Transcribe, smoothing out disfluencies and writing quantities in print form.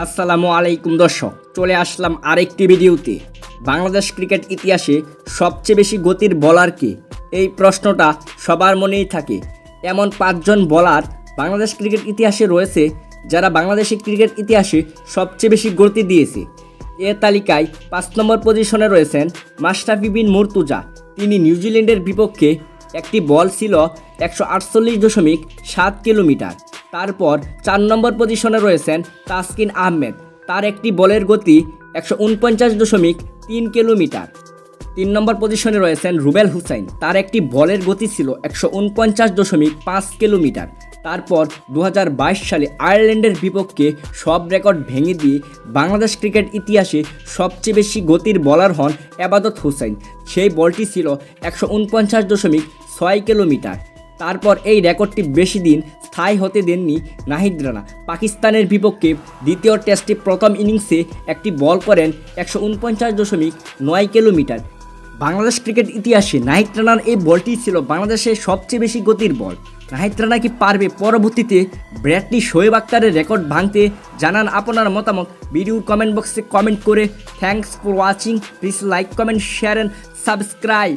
আসসালামু আলাইকুম দর্শক, চলে আসলাম আরেকটি ভিডিওতে। বাংলাদেশ ক্রিকেট ইতিহাসে সবচেয়ে বেশি গতির বোলার কে? এই প্রশ্নটা সবার মনেই থাকে। এমন 5 জন বোলার বাংলাদেশ ক্রিকেট ইতিহাসে রয়েছে যারা বাংলাদেশি ক্রিকেট ইতিহাসে সবচেয়ে বেশি গতি দিয়েছে। এ তালিকায় 5 নম্বর পজিশনে রয়েছেন মাশরাফি বিন মুর্তজা। তিনি নিউজিল্যান্ডের বিপক্ষে একটি বল ছিল 148.7 কিলোমিটার। তারপর 4 নম্বর পজিশনে রয়েছেন তাসকিন আহমেদ। তার একটি বলের গতি 149.3 কিলোমিটার। 3 নম্বর পজিশনে রয়েছেন রুবেল হুসাইন। তার একটি বলের গতি ছিল 149.5 কিলোমিটার। তারপর 2022 সালে আয়ারল্যান্ডের বিপক্ষে সব রেকর্ড ভেঙে দিয়ে বাংলাদেশ ক্রিকেট ইতিহাসে সবচেয়ে বেশি গতির বোলার হন এবাদত হোসেন। সেই বলটি ছিল 149.6 কিলোমিটার। তারপর এই রেকর্ডটি বেশি দিন স্থায়ী হতে দেননি নাহিদ রানা। পাকিস্তানের বিপক্ষে দ্বিতীয় টেস্টে প্রথম ইনিংসে একটি বল করেন 149.9 কিলোমিটার। বাংলাদেশ ক্রিকেট ইতিহাসে নাহিদ রানার এই বলটি ছিল বাংলাদেশের সবচেয়ে বেশি গতির বল। নাহিদ রানা কি পারবে পরবর্তীতে ব্র্যাডলি শোয়েব আক্তারের রেকর্ড ভাঙতে? জানান আপনার মতামত ভিডিওর কমেন্ট বক্সে কমেন্ট করে। Thanks for watching. Please like, comment, share and subscribe.